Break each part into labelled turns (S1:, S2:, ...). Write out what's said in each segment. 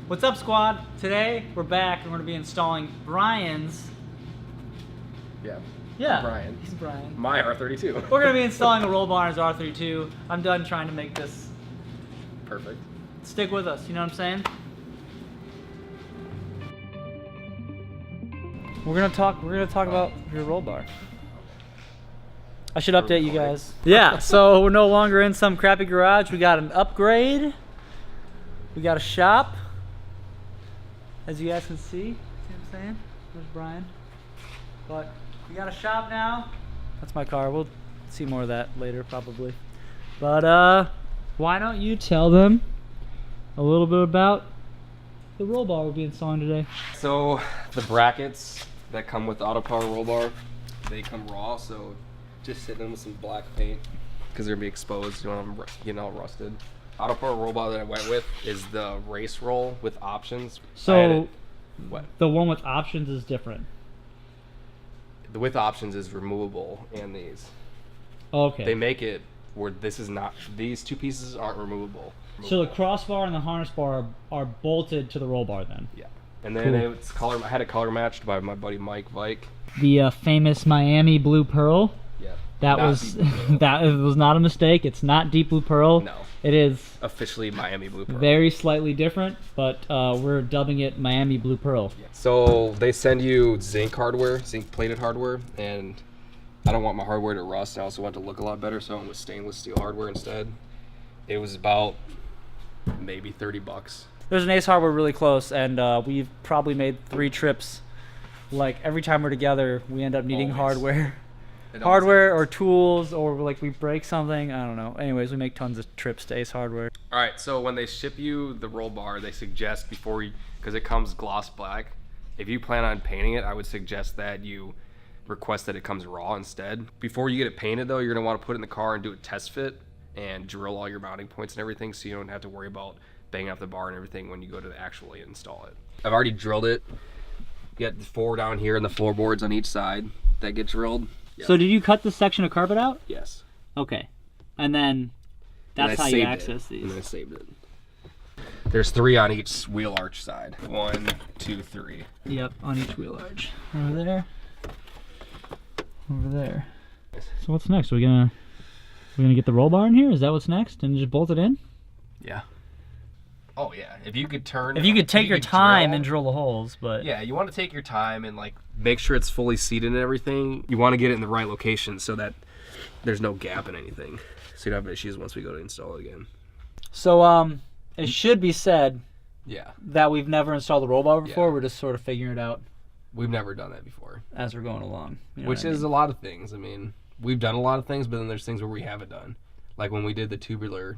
S1: What's up, squad? Today we're back and we're gonna be installing Bryan's. Yeah.
S2: Bryan.
S1: He's Bryan.
S2: My R32.
S1: We're gonna be installing a roll bar on his R32. I'm done trying to make this
S2: Perfect.
S1: stick with us. You know what I'm saying? We're gonna talk about your roll bar. I should update you guys. Yeah. So we're no longer in some crappy garage. We got an upgrade. We got a shop. As you guys can see what I'm saying? There's Bryan. But we got a shop now. That's my car. We'll see more of that later probably. But why don't you tell them a little bit about the roll bar we'll be installing today?
S2: So the brackets that come with the Autopower Roll Bar, they come raw, so just hit them with some black paint because they're gonna be exposed. You don't want them getting all rusted. Autopower Roll Bar that I went with is the race roll with options.
S1: So
S2: what?
S1: The one with options is different.
S2: The with options is removable, and these.
S1: Okay.
S2: They make it where this is not. These two pieces aren't removable.
S1: So the crossbar and the harness bar are bolted to the roll bar then.
S2: Yeah. And then it's color. I had it color matched by my buddy Mike Vike.
S1: The famous Miami Blue Pearl.
S2: Yeah.
S1: That was that was not a mistake. It's not deep blue pearl.
S2: No.
S1: It is
S2: Officially Miami Blue Pearl.
S1: very slightly different, but we're dubbing it Miami Blue Pearl.
S2: Yeah. So they send you zinc hardware, zinc plated hardware, and I don't want my hardware to rust. I also want it to look a lot better, so I went with stainless steel hardware instead. It was about maybe 30 bucks.
S1: There's an Ace Hardware really close, and we've probably made 3 trips. Like every time we're together, we end up needing hardware. Hardware or tools, or like we break something, I don't know. Anyways, we make tons of trips to Ace Hardware.
S2: All right, so when they ship you the roll bar, they suggest before you, because it comes gloss black, if you plan on painting it, I would suggest that you request that it comes raw instead. Before you get it painted though, you're gonna want to put it in the car and do a test fit and drill all your mounting points and everything, so you don't have to worry about banging up the bar and everything when you go to actually install it. I've already drilled it. You got the 4 down here and the floorboards on each side that get drilled. Yep.
S1: So did you cut this section of carpet out?
S2: Yes.
S1: Okay. And then that's how you access these.
S2: And I saved it. There's 3 on each wheel arch side. 1, 2, 3.
S1: Yep, on each wheel arch. Over there. Over there. So what's next? We're gonna get the roll bar in here? Is that what's next? And just bolt it in?
S2: Yeah. Oh yeah. If you could turn.
S1: If you could take your time and drill the holes, but
S2: yeah, you want to take your time and like make sure it's fully seated and everything. You want to get it in the right location so that there's no gap in anything, so you don't have issues once we go to install it again.
S1: So it should be said.
S2: Yeah.
S1: That we've never installed the roll bar before.
S2: Yeah.
S1: We're just sort of figuring it out.
S2: We've never done that before.
S1: As we're going along. You know
S2: Which is a lot of things. I mean, we've done a lot of things, but then there's things where we haven't done. Like when we did the tubular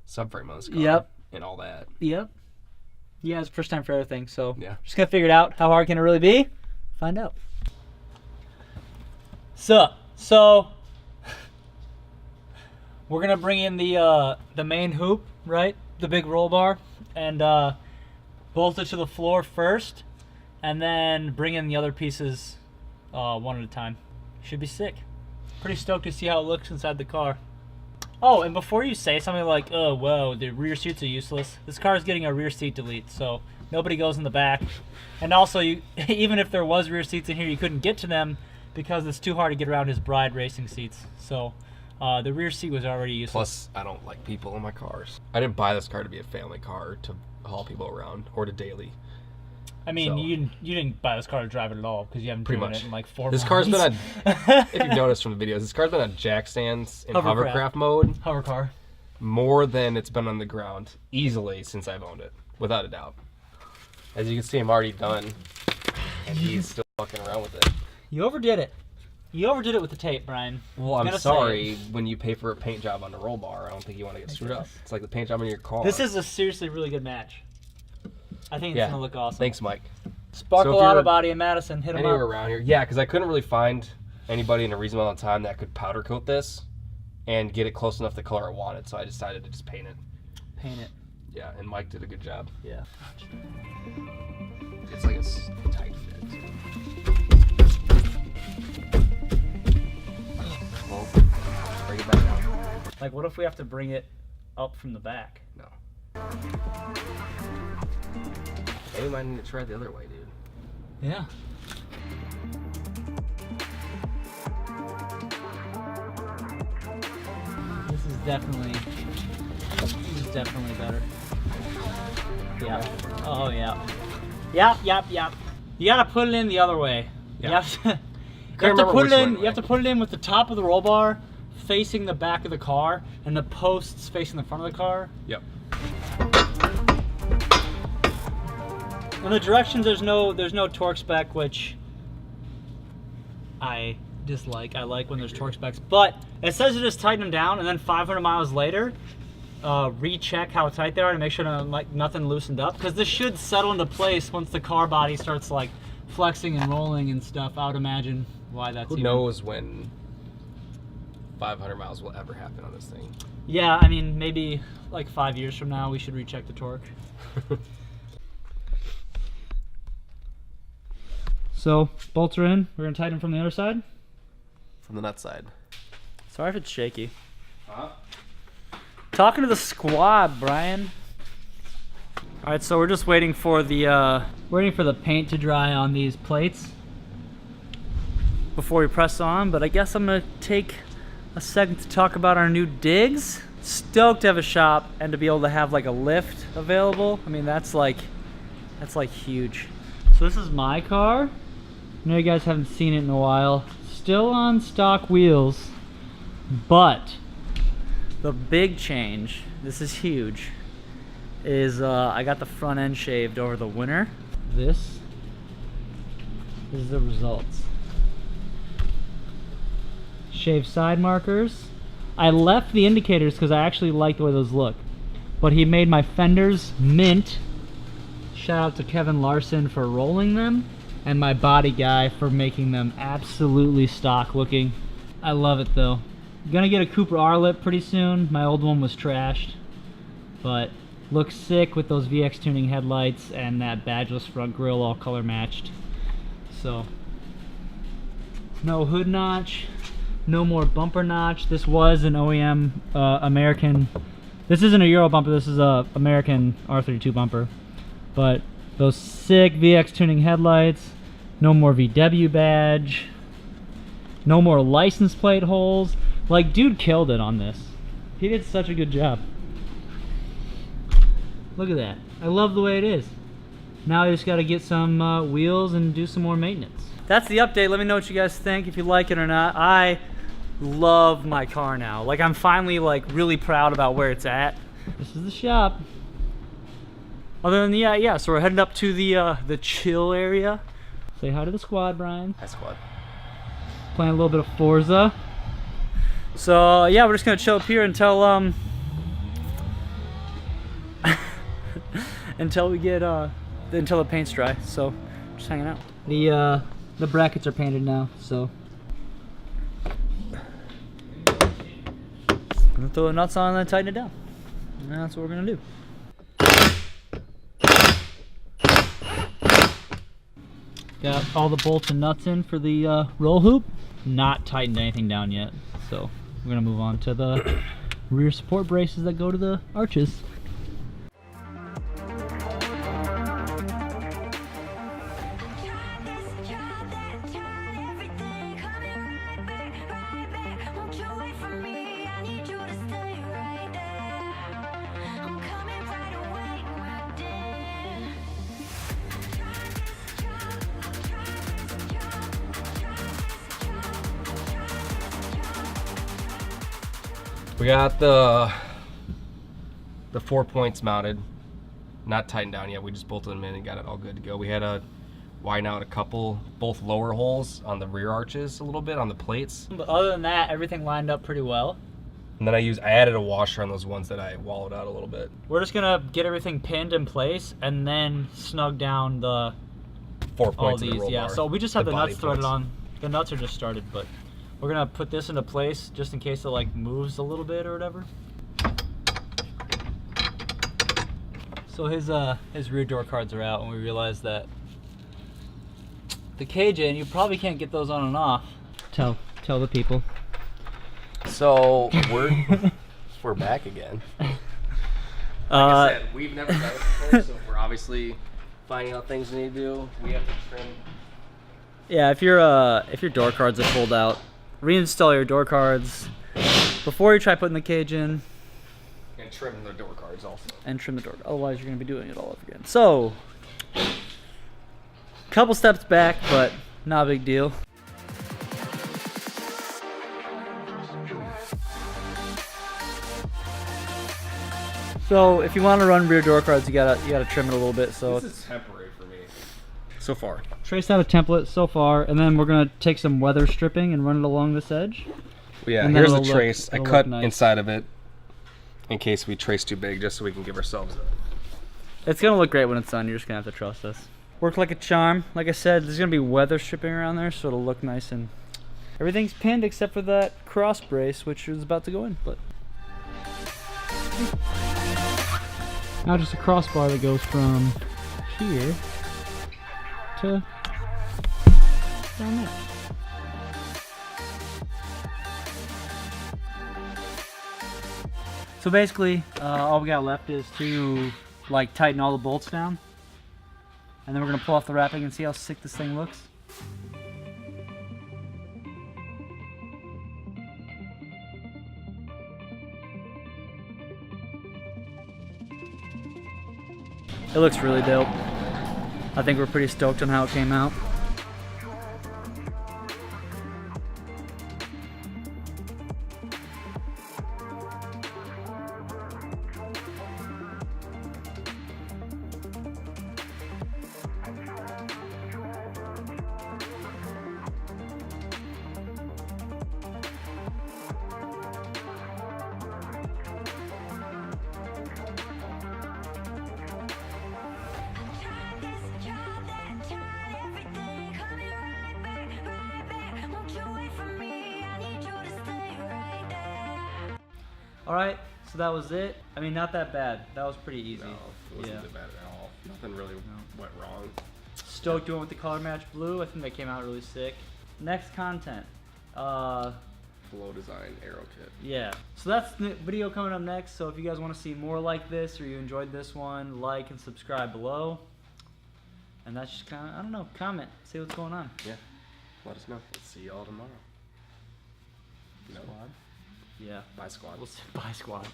S2: subframe on this car.
S1: Yep.
S2: And all that.
S1: Yep. Yeah, it's the first time for everything, so
S2: yeah.
S1: Just gonna figure it out. How hard can it really be? Find out. So we're gonna bring in the main hoop, right? The big roll bar, and bolt it to the floor first, and then bring in the other pieces one at a time. Should be sick. Pretty stoked to see how it looks inside the car. Oh, and before you say something like, oh, whoa, the rear seats are useless, this car is getting a rear seat delete, so nobody goes in the back. And also, even if there was rear seats in here, you couldn't get to them because it's too hard to get around his Bride racing seats. So the rear seat was already useless.
S2: Plus, I don't like people in my cars. I didn't buy this car to be a family car to haul people around or to daily.
S1: I mean, so, you didn't buy this car to drive it at all because you haven't driven it in like 4 months.
S2: This car's been on, if you've noticed from the videos, this car's been on jack stands in hovercraft mode.
S1: Hover car.
S2: More than it's been on the ground, easily, since I've owned it, without a doubt. As you can see, I'm already done, and he's still fucking around with it.
S1: You overdid it. You overdid it with the tape, Bryan.
S2: Well, I'm sorry, when you pay for a paint job on the roll bar, I don't think you want to get screwed up. It's like the paint job on your car.
S1: This is a seriously really good match. I think it's gonna look awesome.
S2: Thanks, Mike.
S1: Sparkle Auto Body in Madison, hit them up.
S2: Anywhere around here. Yeah, because I couldn't really find anybody in a reasonable amount of time that could powder coat this and get it close enough to the color I wanted, so I decided to just paint it.
S1: Paint it.
S2: Yeah, and Mike did a good job.
S1: Yeah.
S2: It's like a tight fit. Well, bring it back down.
S1: Like, what if we have to bring it up from the back?
S2: No. Maybe we might need to try it the other way, dude.
S1: Yeah. This is definitely better. Yeah. Oh yeah. Yep. You gotta put it in the other way.
S2: Yeah.
S1: You have to put it in with the top of the roll bar facing the back of the car and the posts facing the front of the car.
S2: Yep.
S1: On the directions, there's no torque spec, which I dislike. I like when there's torque specs, but it says to just tighten them down, and then 500 miles later, recheck how tight they are to make sure nothing loosened up, because this should settle into place once the car body starts like flexing and rolling and stuff. I would imagine why that's.
S2: Who knows when 500 miles will ever happen on this thing?
S1: Yeah, I mean, maybe like 5 years from now, we should recheck the torque. So, bolts are in. We're going to tighten from the other side.
S2: From the nut side.
S1: Sorry if it's shaky.
S2: Huh?
S1: Talking to the squad, Brian. All right, so we're just waiting for the paint to dry on these plates before we press on, but I guess I'm going to take a second to talk about our new digs. Stoked to have a shop and to be able to have like a lift available. I mean, that's like huge. So this is my car. I know you guys haven't seen it in a while. Still on stock wheels, but the big change, this is huge, is I got the front end shaved over the winter. This is the results. Shaved side markers. I left the indicators because I actually like the way those look, but he made my fenders mint. Shout out to Kevin Larson for rolling them, and my body guy for making them absolutely stock looking. I love it though. I'm gonna get a Cooper R lip pretty soon. My old one was trashed, but looks sick with those VX tuning headlights and that badgeless front grille all color matched. So, no hood notch, no more bumper notch. This was an OEM American. This isn't a Euro bumper, this is a American R32 bumper. But those sick VX tuning headlights, no more VW badge, no more license plate holes. Like, dude killed it on this. He did such a good job. Look at that. I love the way it is. Now I just got to get some wheels and do some more maintenance. That's the update. Let me know what you guys think, if you like it or not. I love my car now. Like, I'm finally like really proud about where it's at. This is the shop. Other than yeah, so we're heading up to the chill area. Say hi to the squad, Brian.
S2: Hi, squad.
S1: Playing a little bit of Forza. So yeah, we're just gonna chill up here until until we get until the paint's dry. So just hanging out. The brackets are painted now, so I'm gonna throw the nuts on and then tighten it down. And that's what we're gonna do. Got all the bolts and nuts in for the roll hoop. Not tightened anything down yet, so we're gonna move on to the rear support braces that go to the arches.
S2: We got the 4 points mounted, not tightened down yet. We just bolted them in and got it all good to go. We had to widen out a couple, both lower holes on the rear arches a little bit on the plates.
S1: But other than that, everything lined up pretty well.
S2: And then I added a washer on those ones that I wallowed out a little bit.
S1: We're just gonna get everything pinned in place and then snug down the
S2: 4 points
S1: all
S2: of the
S1: these.
S2: roll
S1: Yeah,
S2: bar,
S1: so we just have the
S2: body
S1: nuts threaded
S2: points.
S1: on. The nuts are just started, but we're gonna put this into place just in case it like moves a little bit or whatever. So his rear door cards are out, and we realized that the KJ, and you probably can't get those on and off. Tell the people.
S2: So we're back again. Like I said, we've never done it before, so we're obviously finding out things we need to do. We have to trim.
S1: Yeah, if your door cards are pulled out, reinstall your door cards before you try putting the cage in.
S2: And trim the door cards also.
S1: And trim the door. Otherwise, you're going to be doing it all over again. So, couple steps back, but not a big deal. So, if you want to run rear door cards, you gotta trim it a little bit. So
S2: this is temporary for me. So far.
S1: Traced out a template so far, and then we're gonna take some weather stripping and run it along this edge.
S2: Yeah, here's the trace. I cut inside of it in case we trace too big, just so we can give ourselves a...
S1: It's gonna look great when it's done. You're just gonna have to trust us. Worked like a charm. Like I said, there's gonna be weather stripping around there, so it'll look nice, and everything's pinned except for that cross brace, which is about to go in. But now just a crossbar that goes from here to down there. So basically, all we got left is to like tighten all the bolts down, and then we're gonna pull off the wrapping and see how sick this thing looks. It looks really dope. I think we're pretty stoked on how it came out. Alright, so that was it. I mean, not that bad. That was pretty easy.
S2: No, it wasn't that bad at all. Nothing really went wrong.
S1: Stoked doing with the color match blue. I think that came out really sick. Next content.
S2: Flow design arrow kit.
S1: Yeah. So that's the video coming up next. So if you guys want to see more like this, or you enjoyed this one, like and subscribe below. And that's just kind of, I don't know, comment. See what's going on.
S2: Yeah. Let us know. Let's see y'all tomorrow.
S1: Squad? Yeah.
S2: Bye, squad.
S1: We'll say bye, squad.